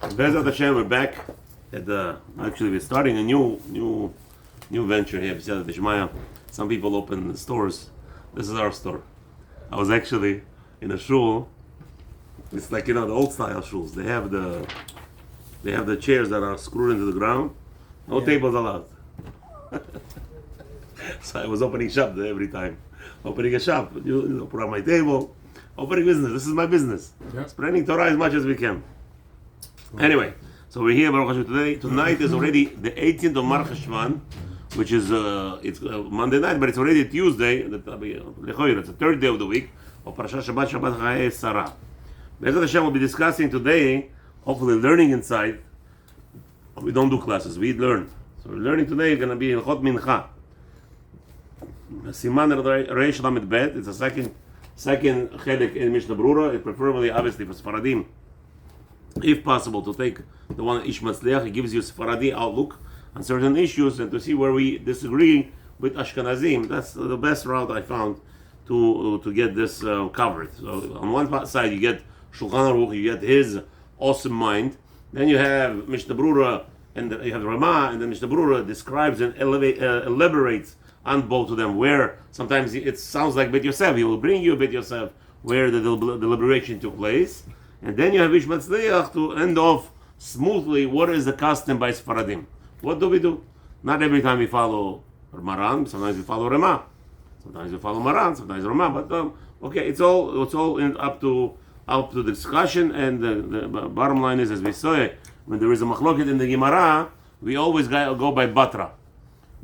Bezat Hashem, we're back at actually we're starting a new venture here. B'Siyata Dishmaya. Some people open stores. This is our store. I was actually in a shul. It's like, the old style shuls. They have the chairs that are screwed into the ground. No tables allowed. So I was opening shop there every time. Opening a shop, put on my table. Opening business. This is my business. Yeah. Spreading Torah as much as we can. Anyway, so we're here, Baruch Hashem, today. Tonight is already the 18th of Mar Cheshvan, which is it's Monday night, but it's already Tuesday. It's the third day of the week of Parashat Shabbat Chayei Sarah. Bezat Hashem will be discussing today, hopefully learning inside. We don't do classes, we learn. So we're learning today. Going to be Halachot Mincha. Siman Reish Lamed Bet. It's a second chelik in Mishnah Berurah. It's preferably, obviously, for Sfaradim, if possible, to take the one Ish Matzliach. It gives you Sfaradi outlook on certain issues and to see where we disagree with Ashkenazim. That's the best route I found to get this covered. So on one side you get Shulchan Aruch, you get his awesome mind. Then you have Mishnah Berurah, and you have Ramah, and then Mishnah Berurah describes and elaborates on both of them, where sometimes it sounds like Beit Yosef. He will bring you Beit Yosef where the deliberation took place. And then you have Ish Matzliach to end off smoothly what is the custom by Sfaradim. What do we do? Not every time we follow Maran, sometimes we follow Ramah. Sometimes we follow Maran, sometimes Ramah. But okay, it's all up to the discussion, and the bottom line is, as we say, when there is a machloket in the Gemara, we always go by Batra.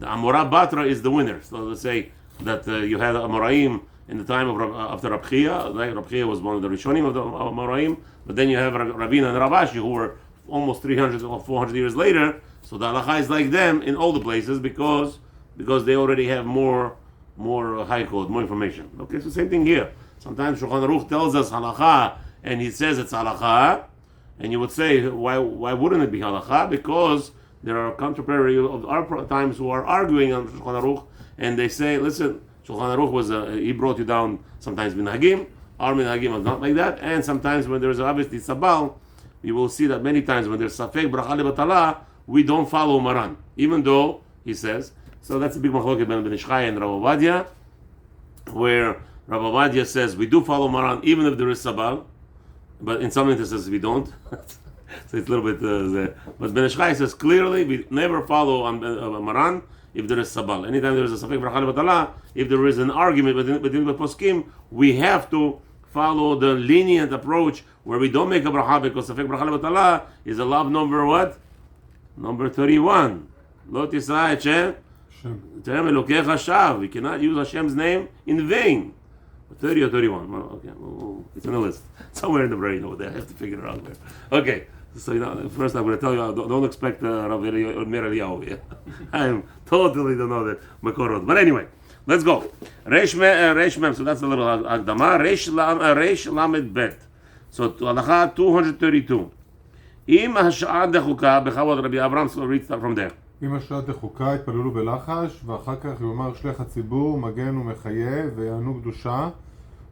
The Amorah Batra is the winner. So let's say that you had Amoraim in the time of after Rab Chia. Like Rab Chia was one of the Rishonim of the Amoraim, but then you have Rabina and Ravashi, who were almost 300 or 400 years later. So the halacha is like them in all the places because they already have more high code, more information. Okay, so same thing here. Sometimes Shulchan Aruch tells us halacha, and he says it's halacha, and you would say, why wouldn't it be halacha? Because there are contemporary of our times who are arguing on Shulchan Aruch, and they say, listen, Shulchan Aruch was he brought you down sometimes minhagim. Our minhagim was not like that, and sometimes when there is obviously sabal, you will see that many times when there's safek bracha lebatala, we don't follow Maran, even though he says. So that's a big machloket ben Ish Chai and Rav Ovadia, where Rav Ovadia says we do follow Maran even if there is sabal, but in some instances we don't. So it's a little bit. But Ben Ish Chai says clearly we never follow on Maran if there is sabal. Anytime there is a safek bracha lebatala, if there is an argument between the poskim, we have to follow the lenient approach where we don't make a bracha because safek bracha lebatala is a love number what? Number 31. Lo tisra et Shem Elokecha shav. We cannot use Hashem's name in vain. 30 or 31. Well, okay, it's on the list somewhere in the brain over there. I have to figure it out there. Okay. So first I'm going to tell you, don't expect Rav Meir Eliyahu here. I totally don't know that Makorot. But anyway, let's go. Reish Mem. So that's a little Agdama. Reish Lamed Bet. So Halacha 232. Im hasha'ad dechuka bechavod Rabbi Abraham. So read from there. אם השעת דחוקה יתפללו בלחש, ואחר כך יאמר שליח הציבור מגן ומחיה ויענו קדושה,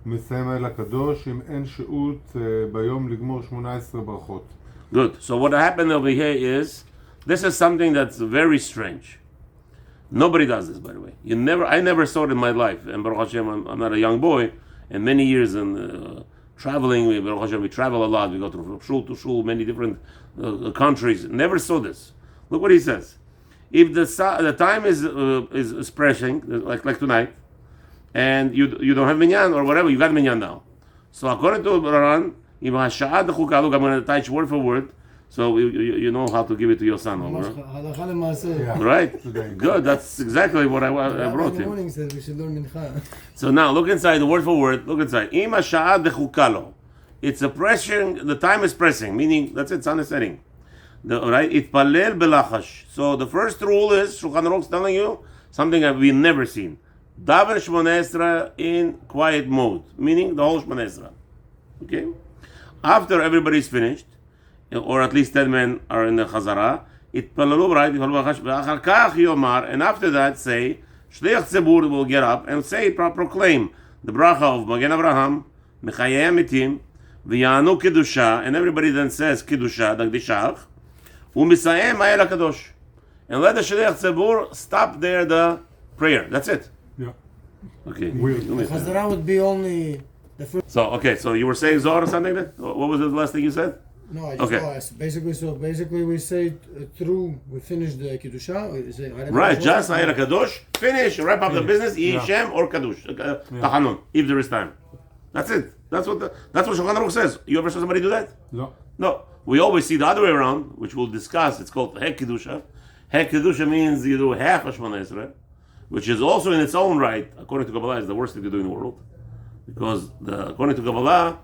ומסיים אל הקדוש אם אין שהות ביום לגמור 18 ברכות. Good. So what happened over here is, this is something that's very strange. Nobody does this, by the way. I never saw it in my life. And Baruch Hashem, I'm not a young boy, and many years in traveling, Baruch Hashem, we travel a lot. We go from shul to shul, many different countries. Never saw this. Look what he says. If the time is pressing, like tonight, and you don't have minyan or whatever, you got minyan now. So according to Baran, if hasha'ad chukah, look, I'm going to touch word for word, so you know how to give it to your son. Right? Good. That's exactly what I brought him. Morning said we should learn mincha. So now look inside the word for word. Look inside. Im hasha'ad chukah lo. It's a pressing. The time is pressing, meaning that's it. It's understanding. Right? Itpalel belachash. So the first rule is Shulchan Aruch is telling you something that we've never seen. Daven Shmoneh Esrei in quiet mode, meaning the whole Shmoneh Esrei. Okay. After everybody's finished, or at least 10 men are in the Chazara, itpalelu, right? V'achar kach yomar, and after that say Shliach Tzibur will get up and say proclaim the bracha of Magen Avraham, Mechayei Mitim, V'yanu kedusha, and everybody then says kedusha, dagdishach, u'misayem ha'el hakadosh. And let the shliach tzibur stop there the prayer. That's it. Yeah. Okay. Weird. The Chazara would be only the first. So you were saying Zohar or something then? What was the last thing you said? No, I just asked. Basically, we say through, we finish the Kiddusha. We say, Right, just Ha'el Kadosh, finish, wrap up the business, Shem or Kadosh, Tachanun, if there is time. That's it. That's what Shulchan Aruch says. You ever saw somebody do that? No. No. We always see the other way around, which we'll discuss. It's called Hek Kedusha. Hek Kedusha means you do Hech Shemona Esrei, which is also in its own right, according to Kabbalah, is the worst thing to do in the world. Because according to Kabbalah,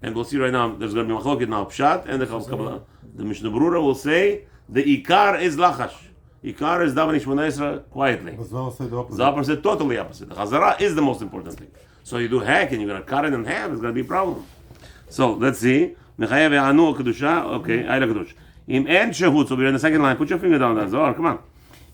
and we'll see right now, there's going to be Machlokit now, Pshat, and the Kabbalah. The Mishnah Berurah will say, the Ikar is Lachash. Ikar is Davening Shemona Esrei quietly. The Zohar said the opposite. Zohar said totally opposite. The Chazara is the most important thing. So you do Hek, and you're going to cut it in half, it's going to be a problem. So let's see. Mechayev Ya'anu Kedusha, okay, Ayla Kedush. Im En Shehut, so we're in the second line, put your finger down there, Zohar, come on.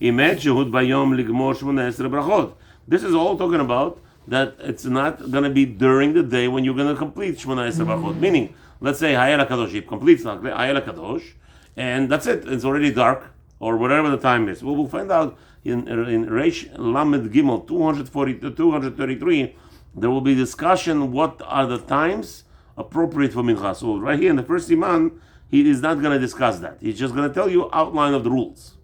Im En Shehut Bayom Ligmor Shemona Esrei Brachot. This is all talking about that it's not going to be during the day when you're going to complete Shemona Esrei Brachot. Meaning, let's say Ha'el HaKadosh, he completes Ha'el HaKadosh, and that's it. It's already dark, or whatever the time is. We'll find out in Reish Lamed Gimel 233, there will be discussion what are the times appropriate for Mincha. So right here in the first Siman, he is not going to discuss that. He's just going to tell you outline of the rules.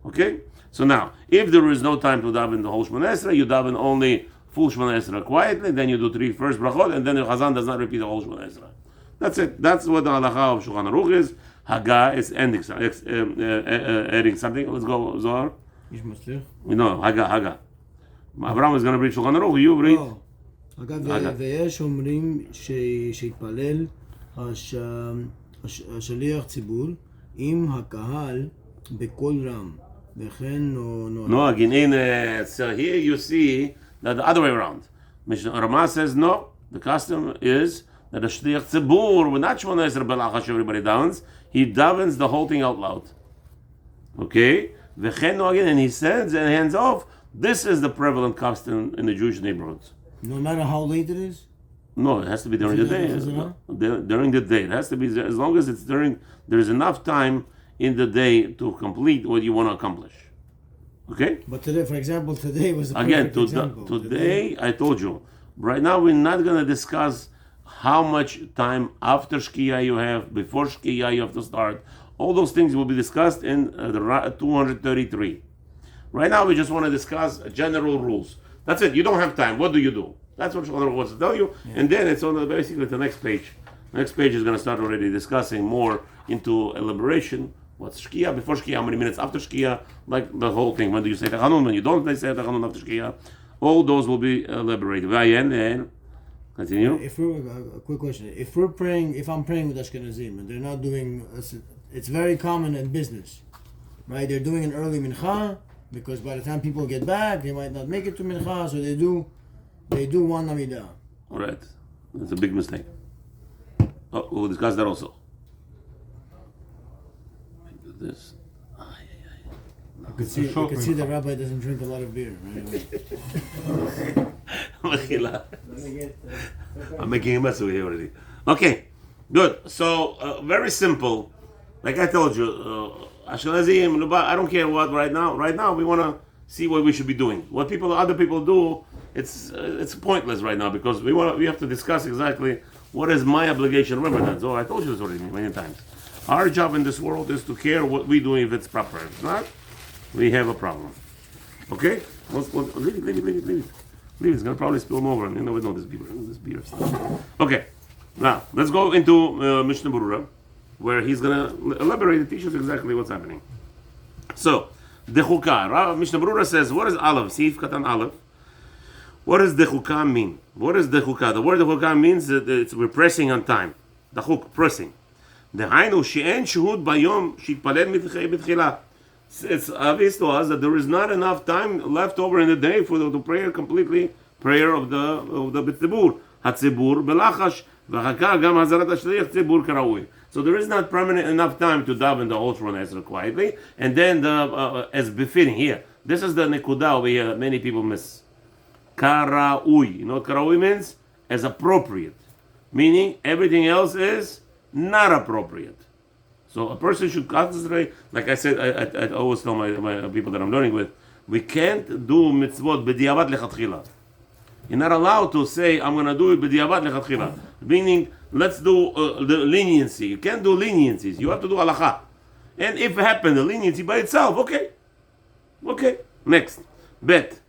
Okay? So now, if there is no time to daven the whole Shemona Esrei, you daven only full Shemona Esrei quietly, then you do 3 first brachot, and then the Chazan does not repeat the whole Shemona Esrei. That's it. That's what the halacha of Shulchan Aruch is. Haggah is adding something. Let's go, Zohar. No, Haggah. Abraham is going to read Shulchan Aruch. You read. אגב, ויש אומרים שיתפלל השליח ציבור עם הקהל בקול רם, וכן No, again, so here you see that the other way around. Rama says no, the custom is that the shliach tzibur, when not Shemona Esrei belachash everybody downs, he davens the whole thing out loud. Okay? V'chen no again, and he sends and hands off. This is the prevalent custom in the Jewish neighborhoods. No matter how late it is? No, it has to be during the day. During the day. It has to be, as long as it's during, there's enough time in the day to complete what you want to accomplish. Okay? But today, for example, today was a again, perfect example. Today, I told you, right now we're not going to discuss how much time after Shkia you have, before Shkia you have to start. All those things will be discussed in the 233. Right now we just want to discuss general rules. That's it. You don't have time. What do you do? That's what Shulchan Aruch wants to tell you. Yeah. And then it's on basically the next page. The next page is going to start already discussing more into elaboration. What's Shkia, before Shkia, how many minutes after Shkia, like the whole thing. When do you say Tachanun, when you don't say Tachanun after Shkia. All those will be elaborated. Continue. A quick question. If I'm praying with Ashkenazim and they're not doing, it's very common in business, right? They're doing an early mincha, because by the time people get back, they might not make it to Mincha, so they do one Amidah. All right. That's a big mistake. Oh, we'll discuss that also. This. You can see the rabbi doesn't drink a lot of beer, right? I'm making a mess over here already. Okay, good. So, very simple. Like I told you, Ashkenazim, I don't care what right now. Right now, we want to see what we should be doing. What other people do, it's pointless right now because we have to discuss exactly what is my obligation. Remember that. So I told you this already many times. Our job in this world is to care what we do if it's proper. If not, we have a problem. Okay? Leave it. It's gonna probably spill over, and we know this beer stuff. Okay. Now let's go into Mishnah Berurah, where he's going to elaborate and teach us exactly what's happening. So, Dechukah. Mishnah Berurah says, what is Aleph? Sif Katan Aleph. What does Dechukah mean? What is Dechukah? The word Dechukah means that we're pressing on time. Dechuk, pressing. Dehainu she'en shuhud bayom shitpalel mitchila. It's obvious to us that there is not enough time left over in the day for the prayer of the B'tzibur. Hatzibur belachash. So there is not permanent enough time to daven the whole Shemona Esrei quietly, and then as befitting here. This is the nekuda over here that many people miss. Karaui. You know what karaui means? As appropriate. meaning everything else is not appropriate. So a person should concentrate, like I said, I always tell my people that I'm learning with, we can't do mitzvot b'diavad lechatchila. You're not allowed to say, I'm going to do it b'diavad lechatchila. Meaning, let's do the leniency. You can't do leniencies. You have to do halacha. And if it happened, the leniency by itself, okay. Okay. Next. Bet.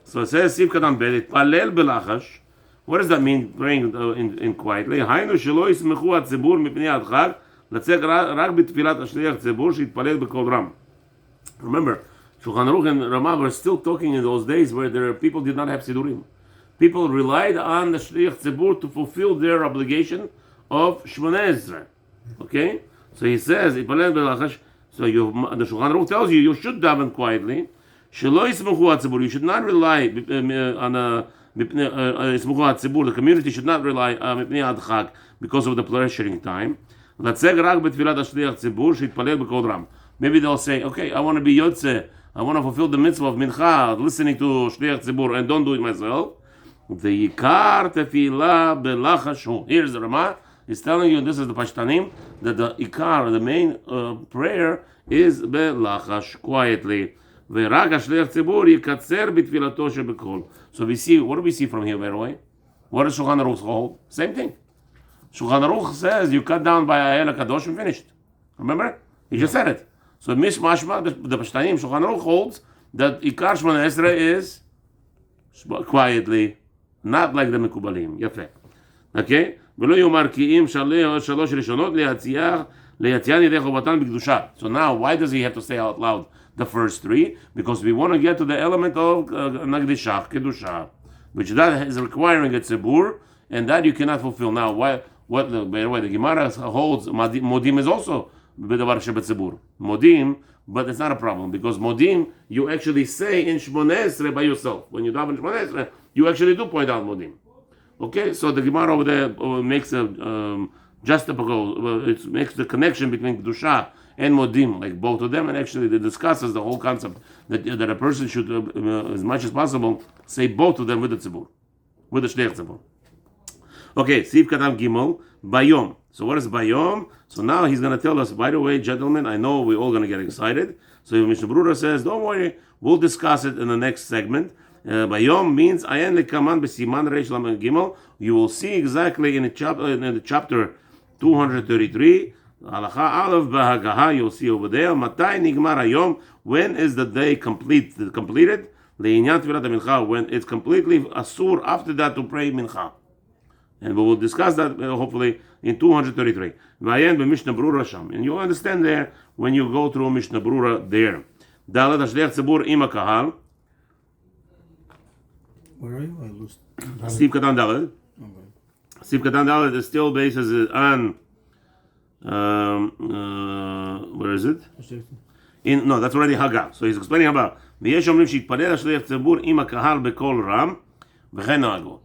So it says, Siv Katan Bet, Palel belachash. What does that mean, praying in quietly? Hainu shelo yismechu hatzibur mipnei adchag, לצק רק בתפילת השליח ציבור שהתפלל בקול רם. Remember, Shulchan Aruch and Ramah were still talking in those days where people did not have sidurim. People relied on the shliach tzibur to fulfill their obligation of Shmoneh Esrei. Okay? So he says, so the Shulchan Aruch tells you, you should daven quietly. Shelo yismechu hatzibur, you should not rely on the community should not rely on adchag because of the pleasuring time. Maybe they'll say, okay, I want to be yotze, I want to fulfill the mitzvah of Mincha, listening to shliach tzibur, and don't do it myself. The yikar tefillah belachash. Here's the Ramah. He's telling you, this is the Pashtanim, that the ikar, the main prayer, is belachash, quietly. So we see, what do we see from here, by the way? What does Shulchan Aruch hold? Same thing. Shulchan Aruch says you cut down by Ayel HaKadosh and finished. Remember? He just said it. So Mishmashma, the Pashtanim, Shulchan Aruch holds that Ikar Shmoneh Esrei is quietly, not like the Mekubalim. Yafeh. Okay? ולא יאמר כי אם שלוש ראשונות ליציאן ידי חובתן בקדושה. So now, why does he have to say out loud the first three? Because we want to get to the element of Nagdishach, Kedusha, which that is requiring a tzibur, and that you cannot fulfill. Now, by the way, the Gemara holds Modim is also b'davar shebetzibur. Modim, but it's not a problem, because Modim, you actually say in Shmoneh Esrei by yourself. When you daven Shmoneh Esrei, you actually do point out Modim. Okay, so the Gemara over there makes a it makes the connection between Kedusha and Modim, like both of them, and actually it discusses the whole concept that a person should, as much as possible, say both of them with the tzibur, with the shliach tzibur. Okay, Siv Katam Gimel, Bayom. So what is Bayom? So now he's going to tell us, by the way, gentlemen, I know we're all going to get excited. So Mishnah Berurah says, don't worry, we'll discuss it in the next segment. Bayom means Ayen lekaman b'siman reish lamed gimel. You will see exactly in the chapter 233, Halacha Aleph Bahagaha. You'll see over there. Matai nigmar hayom. When is the day completed? Le'inyan tefillat mincha. When it's completely asur after that to pray mincha. And we will discuss that hopefully in 233. Vayen b'Mishnah Berurah sham. And you'll understand there when you go through Mishnah Berurah there. Dalet hashliach tzibur ima kahal. Where are you? I lost. Siv Katan Dalet. Okay. Siv Katan Dalet is still bases on where is it? No, that's already Haga. So he's explaining about ויש אומרים שיתפלל השליח ציבור עם הקהל בקול רם וכן נהגו.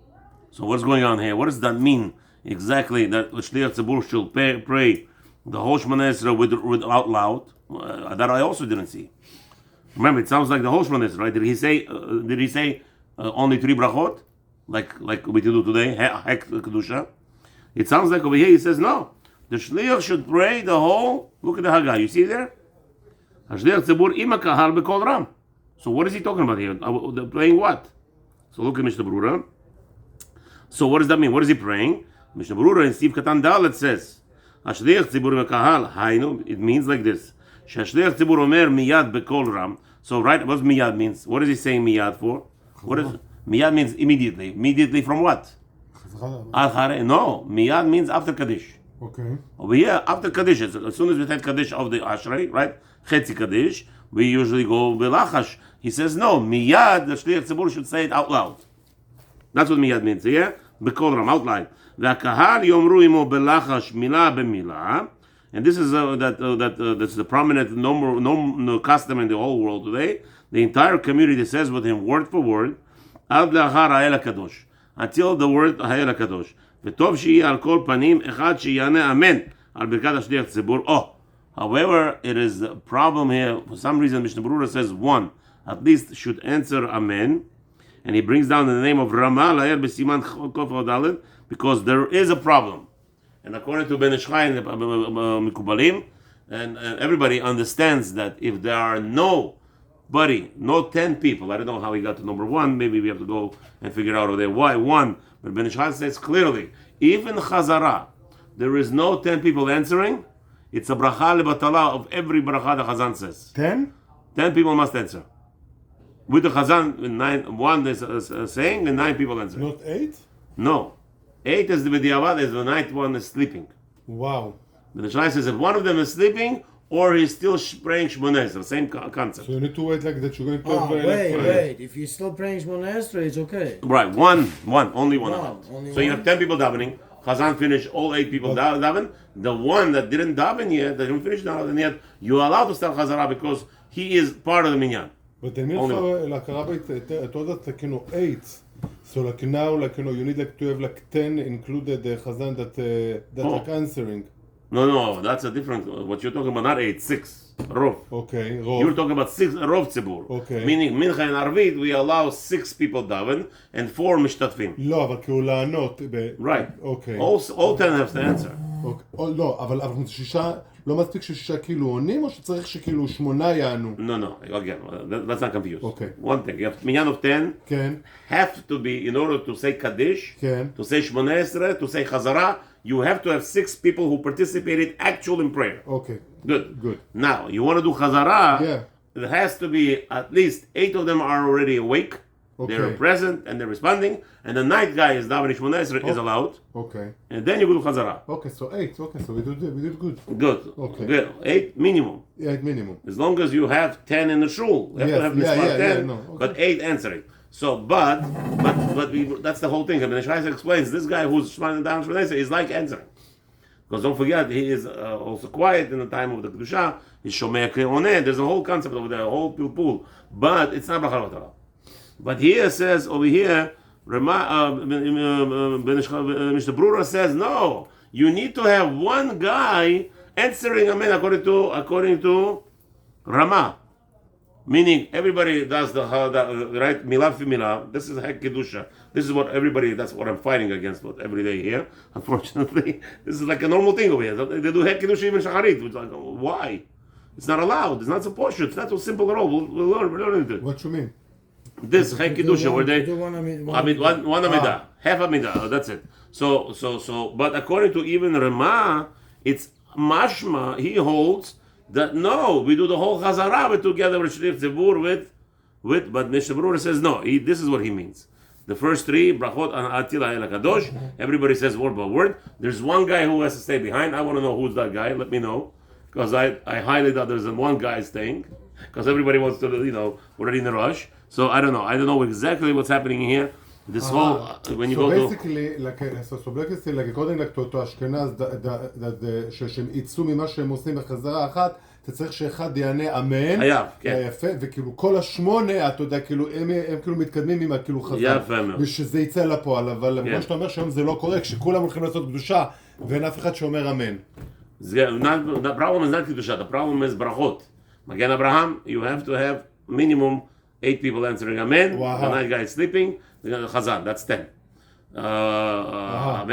So what's going on here? What does that mean exactly? That the shliach tzibur should pray the whole Shmoneh Esrei with out loud? That I also didn't see. Remember, it sounds like the whole Shmoneh Esrei, right? Did he say only 3 brachot, like we do today, hek kedusha? It sounds like over here he says no. The shliach should pray the whole. Look at the Haggah. You see there? Shliach tzibur im kahal b'kol ram. So what is he talking about here? Praying what? So look at Mishnah Berurah. So what does that mean? What is he praying? Mishnah Berurah in Siv Katan Dalet says, Shliach tzibur kahal haynu. It means like this. Shliach tzibur omer miyad b'kol ram. So right, what does miyad means? What is he saying miyad for? What is miyad means immediately? Immediately from what? No, miyad means after Kaddish. Okay. Over here, after Kaddish, as soon as we take Kaddish of the Ashrei, right? Chetzi Kaddish, we usually go belachash. He says no, miyad, the shliach tzibur should say it out loud. That's what miyad means, yeah? B'kol ram, out loud. V'akahal yomru imo belachash mila b'mila. And this is that's the prominent no custom in the whole world today. The entire community says with him word for word, ad lachar ha'el HaKadosh, until the word ha'el HaKadosh. V'tov she'yi al kol panim echad she'yaneh amen al birkat hashliach tzibur. However, it is a problem here. For some reason, Mishnah Berurah says one at least should answer amen, and he brings down the name of Ramah La'er B'Siman Kof Dalet because there is a problem. And according to Ben Ishchai and Mikubalim, and everybody understands that if there are no 10 people, I don't know how he got to number 1, maybe we have to go and figure out over there why 1, but Ben Ishchai says clearly, even Chazara, there is no 10 people answering, it's a bracha lebatala of every bracha the Chazan says. 10? 10 people must answer. With the Chazan, 1 is saying, and 9 people answer. Not 8? No. 8 is the b'diavad, is the 9th one is sleeping. Wow. The Shai says that one of them is sleeping, or he's still praying Shmoneh Esrei, same concept. So you need to wait like that. You're going to have wait. If you're still praying Shmoneh Esrei, it's okay. Right, one, only one. Only so you one? have 10 people davening. Chazan finished, all 8 people daven. The one that didn't daven yet, that didn't finish daven yet, you're allowed to start Chazara because he is part of the minyan. But the Mincha, like Rabbi told us, like, 8. So like now, like, you need like to have like 10 included the Chazan that like answering. No, that's a different. What you're talking about, not 8, 6. Rov. Okay, Rov. You're talking about 6 Rov Tzibur. Okay. Meaning Mincha and Arvit, we allow 6 people daven and 4 משתתפים. לא, אבל כאילו לענות. Right. Okay. All 10 have to answer. Okay. לא, אבל 6, לא מספיק ש6 כאילו עונים, או שצריך שכאילו 8 יענו? No. Again, let's not confuse. Okay. One thing, you have minyan of 10 כן. have to be, in order to say Kaddish, כן. to say Shmoneh Esrei, to say Chazara, you have to have 6 people who participated actual in prayer. Okay. Good. Now, you want to do Chazara, Yeah. it has to be at least 8 of them are already awake, they're Okay. present, and they're responding, and the 9th guy is davening Shmoneh Esrei is allowed, Okay. and then you go to Chazara. Okay, so 8. Okay, so we did good. Good. Okay. Good. 8 minimum. 8 minimum. As long as you have 10 in the shul, you have to have Mispar 10, no, okay. but 8 answering. So, but that's the whole thing. I mean, Shai explains this guy who's shmaning down Shmoneh Esrei is like answering. Because don't forget, he is also quiet in the time of the Kedusha. He's Shomei Keoneh. There's a whole concept over there, a whole pilpul. But it's not Bracha Vatala. But here says, over here, Mr. Brewer says, no, you need to have one guy answering Amen according to Ramah. Meaning everybody does the right milah fi milah. This is Hek Kedusha. This is what everybody. That's what I'm fighting against every day here. Unfortunately, this is like a normal thing over here. They do Hek Kedusha even Shacharit. It's like, why? It's not allowed. It's not supposed to. It's not so simple at all. We'll learn it. What you mean? This Hek Kedusha where they one Amidah, half Amidah. That's it. So. But according to even Ramah, it's mashma. He holds that no, we do the whole Chazara together with Shliach Tzibur with. But Mr. Brewer says no. This is what he means. The first 3 brachot an Atila El Kadosh. Everybody says word by word. There's one guy who has to stay behind. I want to know who's that guy. Let me know, because I highly doubt there's one guy staying, because everybody wants to already in a rush. So I don't know. I don't know exactly what's happening here. This whole when you so go basically, so basically, like according to אשכנז, שהם יצאו ממה שהם עושים בחזרה אחת, אתה צריך שאחד יענה אמן. חייב, כן. יפה, וכאילו כל 8, אתה יודע, כאילו הם כאילו מתקדמים עם הכאילו חזרה. יפה מאוד. ושזה יצא לפועל, אבל כמו שאתה אומר שהיום זה לא קורה, כשכולם הולכים לעשות קדושה, ואין אף אחד שאומר אמן. The problem is not Kedusha. The problem is brachot. Magen Abraham, you have to have minimum 8 people answering amen. Wow. The 9th guy is sleeping. The Chazan, that's 10. גם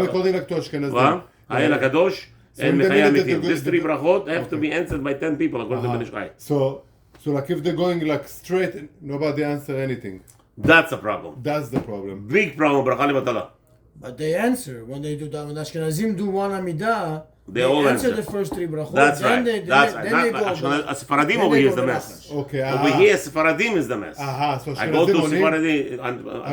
according to אשכנזים. האל הקדוש and then מחיי the- המתים. the- These 3 brachot have to be answered by 10 people according to Ben Ishai. So like if they're going like straight, nobody answer anything. That's a problem. That's the problem. Big problem. Bracha levatala. But they answer when they do that. When Ashkenazim do one Amidah, They all answer answer. the first 3 brachot. That's then right. They, That's then right. They Not, go Sephardim then over they here go is the to mess. Okay. Over here, Sephardim is the mess. So I go to Ashkenazim Sephardim.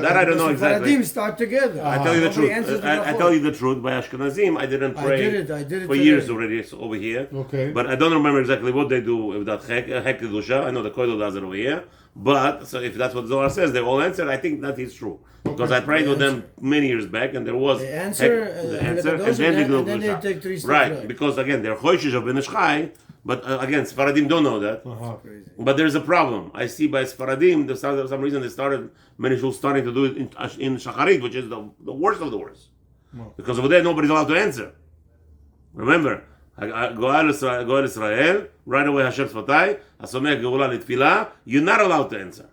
That I don't know exactly. Sephardim start together. I tell you the Nobody truth. answers the I brachot. tell you the truth. By Ashkenazim, I didn't pray I did it for today. years already over here. Okay. But I don't remember exactly what they do with that Hek Kedusha. I know the Koilo does it over here. But so if that's what Zohar says, they all answer. I think that is true because I prayed with them many years back, and there was They answer, the and answer, the and then they do and then they Kedusha. take 3 steps Right, back. because again they're choishes of Ben Ishchai, but again Sephardim don't know that. Crazy. But there's a problem. I see by Sephardim, for some reason they started, many schools starting to do it in Shacharit, which is the worst of the worst. Because over there, nobody's allowed to answer. Remember, Goel Israel, right away Hashem Sfatai, Asomech Geula Litfilah, you're not allowed to answer.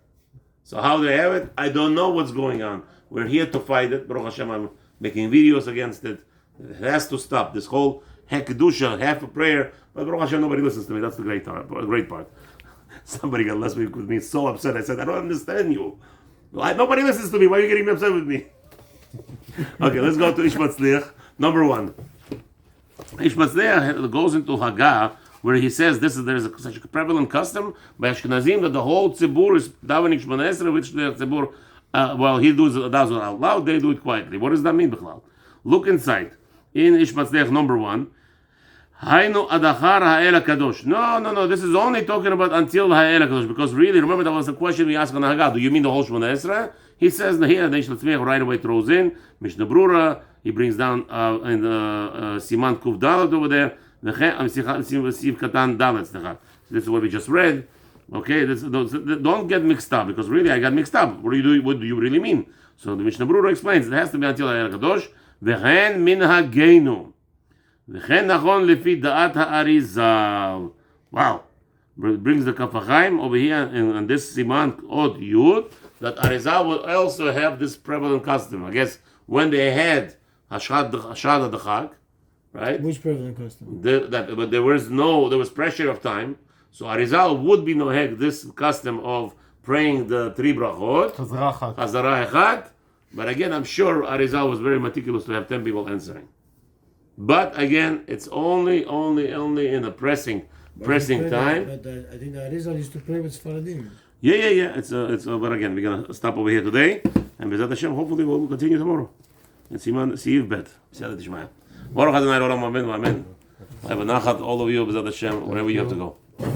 So how they have it, I don't know what's going on. We're here to fight it. Baruch Hashem, I'm making videos against it. It has to stop. This whole Hekdusha, half a prayer. But Baruch Hashem, nobody listens to me. That's the great part. Somebody got last week with me so upset. I said, I don't understand you. Nobody listens to me. Why are you getting upset with me? Okay, let's go to Ish Matzliach. Number 1. Ish Matzliach goes into Haggah, where he says there's such a prevalent custom by Ashkenazim that the whole tzibur is davening Shmoneh Esrei, which the tzibur, while he does it out loud, they do it quietly. What does that mean, Bichlal? Look inside. In Ish Matzliach number 1, Hainu adachar ha'el kadosh. No. This is only talking about until ha'el kadosh, because really, remember that was the question we asked on Haggah. Do you mean the whole Shmoneh Esrei? He says here the Ish Matzliach right away throws in Mishnah Brura. He brings down in Siman Kuf Dalet over there. This is what we just read. Okay, don't get mixed up, because really I got mixed up. What do you really mean? So the Mishnah Brura explains it has to be until ha'el kadosh. V'chen min hageinu. V'chen nachon lefi da'at ha'arizal. Wow. Brings the Kaf HaChaim over here in this Siman Od Yud, that Arizal will also have this prevalent custom. I guess when they had Hashad Adachak, right? Which prevalent custom? But there was pressure of time, so Arizal would be noheg this custom of praying the 3 brachot, Chazara Echad. But again, I'm sure Arizal was very meticulous to have 10 people answering. But again, it's only in a pressing time. But I think the Arizal used to pray with Sfaradim. Yeah. It's but again, we're gonna stop over here today, and B'ezrat Hashem, hopefully we'll continue tomorrow. And Siman, see you bet. Baruch Adonai Olam, amen, amen. Have a nachat, all of you, B'ezrat Hashem, wherever you have to go.